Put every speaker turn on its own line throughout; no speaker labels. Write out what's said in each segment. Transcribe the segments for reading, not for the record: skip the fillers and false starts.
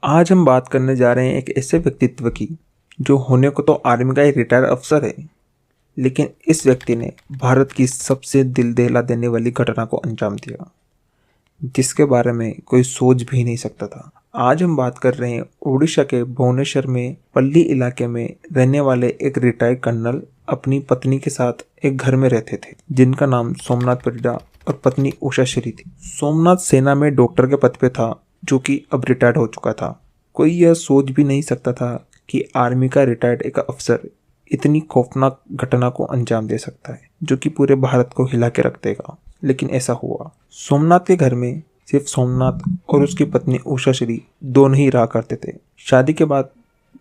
आज हम बात करने जा रहे हैं एक ऐसे व्यक्तित्व की जो होने को तो आर्मी का एक रिटायर्ड अफसर है, लेकिन इस व्यक्ति ने भारत की सबसे दिल दहला देने वाली घटना को अंजाम दिया जिसके बारे में कोई सोच भी नहीं सकता था। आज हम बात कर रहे हैं उड़ीसा के भुवनेश्वर में पल्ली इलाके में रहने वाले एक रिटायर्ड कर्नल अपनी पत्नी के साथ एक घर में रहते थे जिनका नाम सोमनाथ परिडा और पत्नी उषा श्री थी। सोमनाथ सेना में डॉक्टर के पद पे था जो कि अब रिटायर्ड हो चुका था। कोई यह सोच भी नहीं सकता था कि आर्मी का रिटायर्ड एक अफसर इतनी खौफनाक घटना को अंजाम दे सकता है जो कि पूरे भारत को हिला के रख देगा, लेकिन ऐसा हुआ। सोमनाथ के घर में सिर्फ सोमनाथ और उसकी पत्नी उषा श्री दोनों ही रहा करते थे। शादी के बाद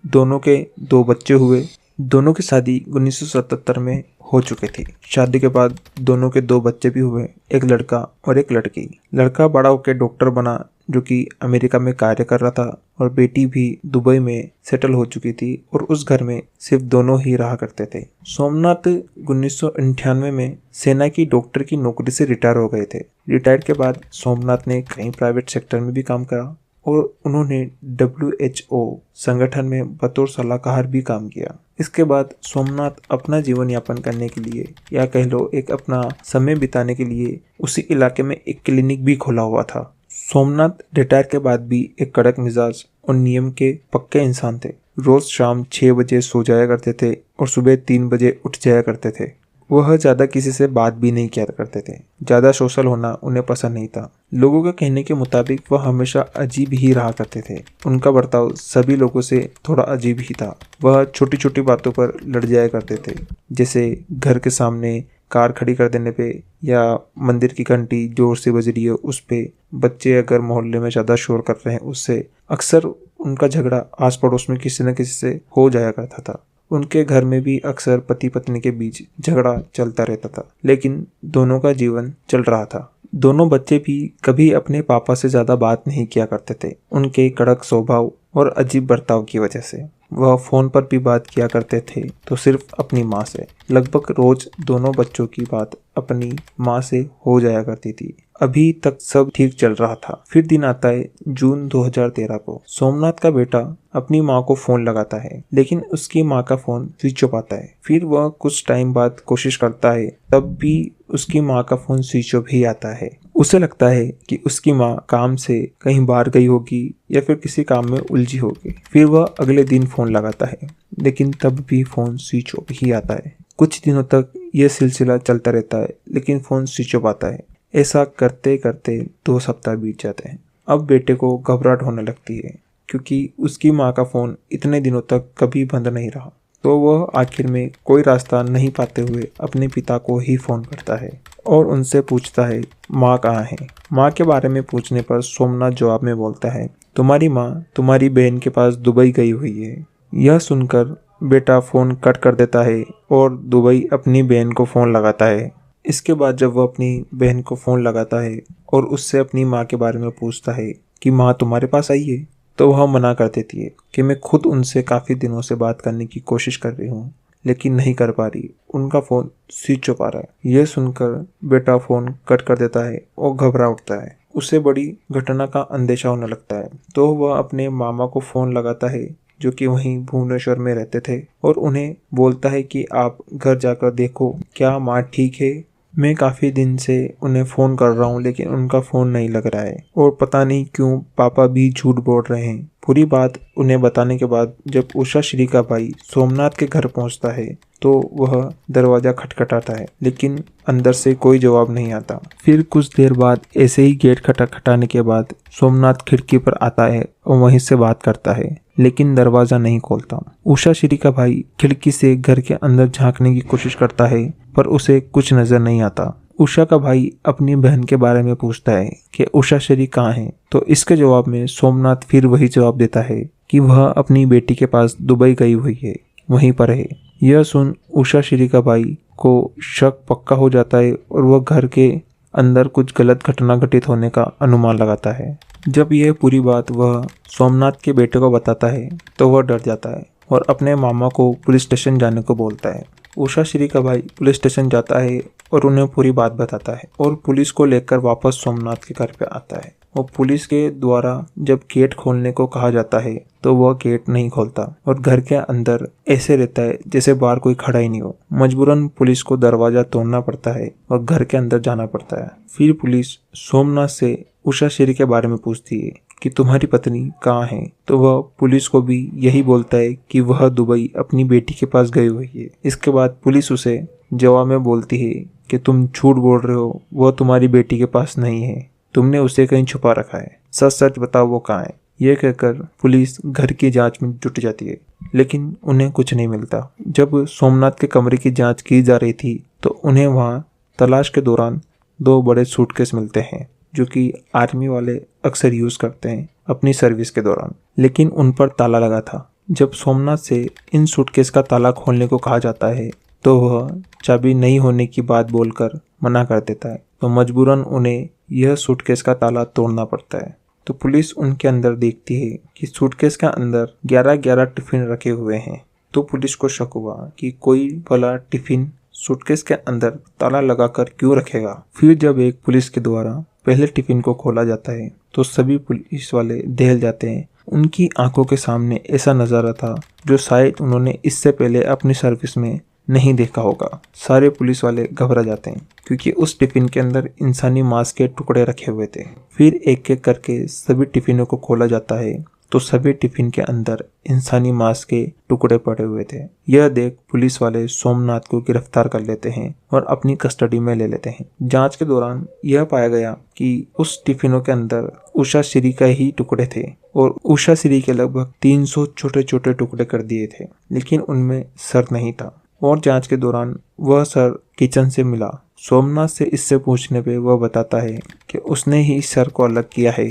दोनों के 2 बच्चे हुए। दोनों की शादी 1977 में हो चुकी थी। शादी के बाद दोनों के 2 बच्चे भी हुए, एक लड़का और एक लड़की। लड़का बड़ा होकर डॉक्टर बना जो कि अमेरिका में कार्य कर रहा था और बेटी भी दुबई में सेटल हो चुकी थी और उस घर में सिर्फ दोनों ही रहा करते थे। सोमनाथ 1998 में सेना की डॉक्टर की नौकरी से रिटायर हो गए थे। रिटायर के बाद सोमनाथ ने कई प्राइवेट सेक्टर में भी काम करा और उन्होंने WHO संगठन में बतौर सलाहकार भी काम किया। इसके बाद सोमनाथ अपना जीवन यापन करने के लिए या कह लो एक अपना समय बिताने के लिए उसी इलाके में एक क्लिनिक भी खोला हुआ था। सोमनाथ रिटायर के बाद भी एक कड़क मिजाज और नियम के पक्के इंसान थे। रोज शाम 6 बजे सो जाया करते थे और सुबह 3 बजे उठ जाया करते थे। वह ज्यादा किसी से बात भी नहीं किया करते थे। ज्यादा सोशल होना उन्हें पसंद नहीं था। लोगों के कहने के मुताबिक वह हमेशा अजीब ही रहा करते थे। उनका बर्ताव सभी लोगों से थोड़ा अजीब ही था। वह छोटी छोटी बातों पर लड़ जाया करते थे, जैसे घर के सामने कार खड़ी कर देने पे या मंदिर की घंटी जोर से बज रही है उस पे। बच्चे अगर मोहल्ले में ज्यादा शोर कर रहे हैं उससे अक्सर उनका झगड़ा आस पड़ोस में किसी न किसी से हो जाया करता था। उनके घर में भी अक्सर पति पत्नी के बीच झगड़ा चलता रहता था, लेकिन दोनों का जीवन चल रहा था। दोनों बच्चे भी कभी अपने पापा से ज्यादा बात नहीं किया करते थे, उनके कड़क स्वभाव और अजीब बर्ताव की वजह से। वह फोन पर भी बात किया करते थे तो सिर्फ अपनी माँ से। लगभग रोज दोनों बच्चों की बात अपनी माँ से हो जाया करती थी। अभी तक सब ठीक चल रहा था। फिर दिन आता है जून 2013 को। सोमनाथ का बेटा अपनी माँ को फोन लगाता है, लेकिन उसकी माँ का फोन स्विच ऑफ आता है। फिर वह कुछ टाइम बाद कोशिश करता है, तब भी उसकी माँ का फोन स्विच ऑफ ही आता है। उसे लगता है कि उसकी माँ काम से कहीं बाहर गई होगी या फिर किसी काम में उलझी होगी। फिर वह अगले दिन फोन लगाता है, लेकिन तब भी फोन स्विच ऑफ ही आता है। कुछ दिनों तक यह सिलसिला चलता रहता है, लेकिन फोन स्विच ऑफ आता है। ऐसा करते करते 2 सप्ताह बीत जाते हैं। अब बेटे को घबराहट होने लगती है क्योंकि उसकी माँ का फोन इतने दिनों तक कभी बंद नहीं रहा। तो वह आखिर में कोई रास्ता नहीं पाते हुए अपने पिता को ही फोन करता है और उनसे पूछता है माँ कहाँ है। माँ के बारे में पूछने पर सोमनाथ जवाब में बोलता है, तुम्हारी माँ तुम्हारी बहन के पास दुबई गई हुई है। यह सुनकर बेटा फोन कट कर देता है और दुबई अपनी बहन को फोन लगाता है। इसके बाद जब वह अपनी बहन को फोन लगाता है और उससे अपनी माँ के बारे में पूछता है कि माँ तुम्हारे पास आई है, तो वह मना कर देती है कि मैं खुद उनसे काफ़ी दिनों से बात करने की कोशिश कर रही हूँ, लेकिन नहीं कर पा रही। उनका फ़ोन स्विच ऑफ आ रहा है। यह सुनकर बेटा फ़ोन कट कर देता है और घबरा उठता है। उसे बड़ी घटना का अंदेशा होने लगता है, तो वह अपने मामा को फ़ोन लगाता है जो कि वहीं भुवनेश्वर में रहते थे और उन्हें बोलता है कि आप घर जाकर देखो क्या माँ ठीक है। मैं काफ़ी दिन से उन्हें फ़ोन कर रहा हूँ, लेकिन उनका फ़ोन नहीं लग रहा है और पता नहीं क्यों पापा भी झूठ बोल रहे हैं। पूरी बात उन्हें बताने के बाद जब उषा श्री का भाई सोमनाथ के घर पहुँचता है तो वह दरवाज़ा खटखटाता है, लेकिन अंदर से कोई जवाब नहीं आता। फिर कुछ देर बाद ऐसे ही गेट खटखटाने के बाद सोमनाथ खिड़की पर आता है और वहीं से बात करता है, लेकिन दरवाज़ा नहीं खोलता। उषा श्री का भाई खिड़की से घर के अंदर झांकने की कोशिश करता है पर उसे कुछ नजर नहीं आता। उषा का भाई अपनी बहन के बारे में पूछता है कि उषा श्री कहाँ है, तो इसके जवाब में सोमनाथ फिर वही जवाब देता है कि वह अपनी बेटी के पास दुबई गई हुई है, वहीं पर है। यह सुन उषा श्री का भाई को शक पक्का हो जाता है और वह घर के अंदर कुछ गलत घटना घटित होने का अनुमान लगाता है। जब यह पूरी बात वह सोमनाथ के बेटे को बताता है तो वह डर जाता है और अपने मामा को पुलिस स्टेशन जाने को बोलता है। उषा श्री का भाई पुलिस स्टेशन जाता है और उन्हें पूरी बात बताता है और पुलिस को लेकर वापस सोमनाथ के घर पे आता है और पुलिस के द्वारा जब गेट खोलने को कहा जाता है तो वह गेट नहीं खोलता और घर के अंदर ऐसे रहता है जैसे बाहर कोई खड़ा ही नहीं हो। मजबूरन पुलिस को दरवाजा तोड़ना पड़ता है और घर के अंदर जाना पड़ता है। फिर पुलिस सोमनाथ से उषा श्री के बारे में पूछती है कि तुम्हारी पत्नी कहाँ है, तो वह पुलिस को भी यही बोलता है कि वह दुबई अपनी बेटी के पास गई हुई है। इसके बाद पुलिस उसे जवाब में बोलती है कि तुम झूठ बोल रहे हो, वह तुम्हारी बेटी के पास नहीं है, तुमने उसे कहीं छुपा रखा है, सच सच बताओ वो कहाँ है। यह कहकर पुलिस घर की जांच में जुट जाती है, लेकिन उन्हें कुछ नहीं मिलता। जब सोमनाथ के कमरे की जांच की जा रही थी तो उन्हें वहां तलाश के दौरान 2 बड़े सूटकेस मिलते हैं जो कि आर्मी वाले अक्सर यूज करते हैं अपनी सर्विस के दौरान, लेकिन उन पर ताला लगा था। जब सोमनाथ से इन सूटकेस का ताला खोलने को कहा जाता है तो वह चाबी नहीं होने की बात बोलकर मना कर देता है, तो मजबूरन उन्हें यह सूटकेस का ताला तोड़ना पड़ता है। तो पुलिस उनके अंदर देखती है कि सूटकेस के अंदर 11-11 टिफिन रखे हुए हैं। तो पुलिस को शक हुआ कि कोई भला टिफिन सूटकेस के अंदर ताला लगाकर क्यों रखेगा। फिर जब एक पुलिस के द्वारा पहले टिफिन को खोला जाता है तो सभी पुलिस वाले दहल जाते हैं। उनकी आंखों के सामने ऐसा नजारा था जो शायद उन्होंने इससे पहले अपनी सर्विस में नहीं देखा होगा। सारे पुलिस वाले घबरा जाते हैं क्योंकि उस टिफिन के अंदर इंसानी मांस के टुकड़े रखे हुए थे। फिर एक एक करके सभी टिफिनों को खोला जाता है तो सभी टिफिन के अंदर इंसानी मांस के टुकड़े पड़े हुए थे। यह देख पुलिस वाले सोमनाथ को गिरफ्तार कर लेते हैं और अपनी कस्टडी में ले लेते हैं। जांच के दौरान यह पाया गया कि उस टिफिनों के अंदर उषा श्री का ही टुकड़े थे और उषा श्री के लगभग 300 छोटे छोटे टुकड़े कर दिए थे, लेकिन उनमें सर नहीं था। और जांच के दौरान वह सर किचन से मिला। सोमनाथ से इससे पूछने पे वह बताता है कि उसने ही इस सर को अलग किया है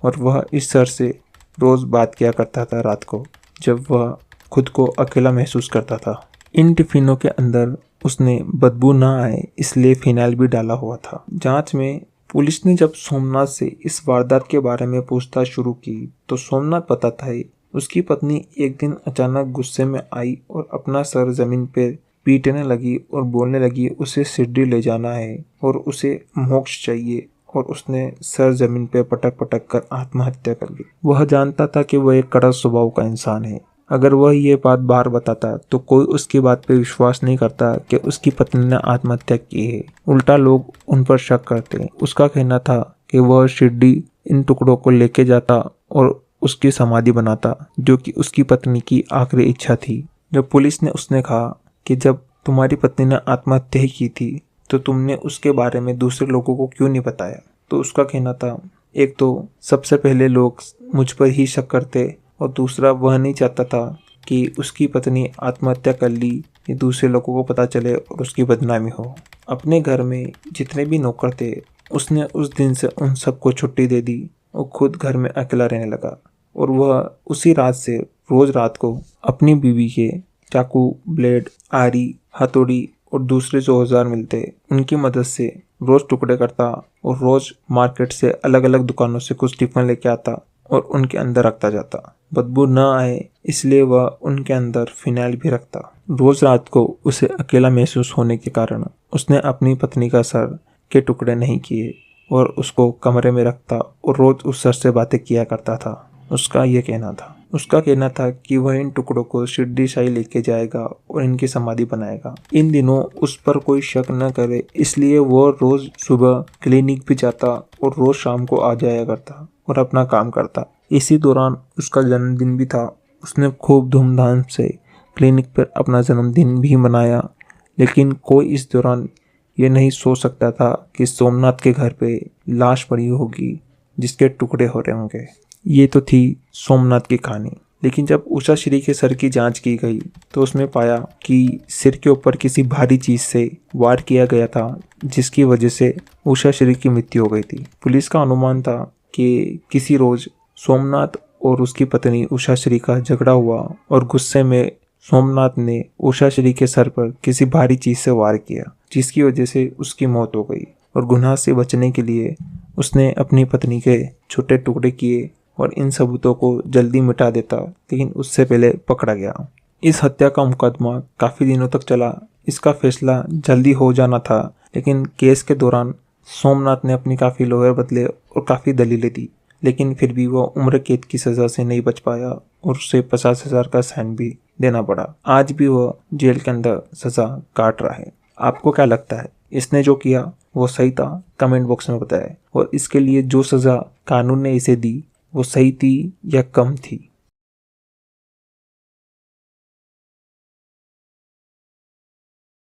और वह इस सर से रोज बात किया करता था रात को, जब वह खुद को अकेला महसूस करता था। इन टिफिनों के अंदर उसने बदबू ना आए इसलिए फिनाइल भी डाला हुआ था। जांच में पुलिस ने जब सोमनाथ से इस वारदात के बारे में पूछताछ शुरू की तो सोमनाथ बताता है उसकी पत्नी एक दिन अचानक गुस्से में आई और अपना सर जमीन पर पीटने लगी और बोलने लगी उसे शिरडी ले जाना है और उसे मोक्ष चाहिए, और उसने सर जमीन पर पटक पटक कर आत्महत्या कर ली। वह जानता था कि वह एक कड़ा स्वभाव का इंसान है। अगर वह ये बात बाहर बताता तो कोई उसकी बात पे विश्वास नहीं करता कि उसकी पत्नी ने आत्महत्या की है। उल्टा लोग उन पर शक करते। उसका कहना था कि वह शिरडी इन टुकड़ों को लेके जाता और उसकी समाधि बनाता, जो कि उसकी पत्नी की आखिरी इच्छा थी। जब पुलिस ने उसने कहा कि जब तुम्हारी पत्नी ने आत्महत्या की थी तो तुमने उसके बारे में दूसरे लोगों को क्यों नहीं बताया, तो उसका कहना था एक तो सबसे पहले लोग मुझ पर ही शक करते और दूसरा वह नहीं चाहता था कि उसकी पत्नी आत्महत्या कर ली ये दूसरे लोगों को पता चले और उसकी बदनामी हो। अपने घर में जितने भी नौकर थे उसने उस दिन से उन सबको छुट्टी दे दी और खुद घर में अकेला रहने लगा, और वह उसी रात से रोज रात को अपनी बीवी के चाकू, ब्लेड, आरी, हथौड़ी और दूसरे जो औजार मिलते उनकी मदद से रोज टुकड़े करता और रोज मार्केट से अलग अलग दुकानों से कुछ टिफिन लेके आता और उनके अंदर रखता जाता। बदबू न आए इसलिए वह उनके अंदर फिनाइल भी रखता। रोज रात को उसे अकेला महसूस होने के कारण उसने अपनी पत्नी का सर के टुकड़े नहीं किए और उसको कमरे में रखता और रोज उस सर से बातें किया करता था। उसका कहना था कि वह इन टुकड़ों को शिरडी साई लेके जाएगा और इनकी समाधि बनाएगा। इन दिनों उस पर कोई शक न करे इसलिए वो रोज सुबह क्लिनिक भी जाता और रोज शाम को आ जाया करता और अपना काम करता। इसी दौरान उसका जन्मदिन भी था। उसने खूब धूमधाम से क्लिनिक पर अपना जन्मदिन भी मनाया, लेकिन कोई इस दौरान ये नहीं सोच सकता था कि सोमनाथ के घर पे लाश पड़ी होगी जिसके टुकड़े हो रहे होंगे। ये तो थी सोमनाथ की कहानी। लेकिन जब उषा श्री के सर की जांच की गई तो उसमें पाया कि सिर के ऊपर किसी भारी चीज से वार किया गया था, जिसकी वजह से उषा श्री की मृत्यु हो गई थी। पुलिस का अनुमान था कि किसी रोज सोमनाथ और उसकी पत्नी उषा श्री का झगड़ा हुआ और गुस्से में सोमनाथ ने उषा श्री के सर पर किसी भारी चीज से वार किया, जिसकी वजह से उसकी मौत हो गई। और गुनाह से बचने के लिए उसने अपनी पत्नी के छोटे टुकड़े किए और इन सबूतों को जल्दी मिटा देता, लेकिन उससे पहले पकड़ा गया। इस हत्या का मुकदमा काफी दिनों तक चला। इसका फैसला जल्दी हो जाना था, लेकिन केस के दौरान सोमनाथ ने अपनी काफ़ी लोयर बदले और काफ़ी दलीलें दी, लेकिन फिर भी वह उम्र कैद की सज़ा से नहीं बच पाया और उसे 50,000 का फाइन भी देना पड़ा। आज भी वह जेल के अंदर सज़ा काट रहा है। आपको क्या लगता है, इसने जो किया वो सही था? कमेंट बॉक्स में बताएं। और इसके लिए जो सज़ा कानून ने इसे दी वो सही थी या कम थी?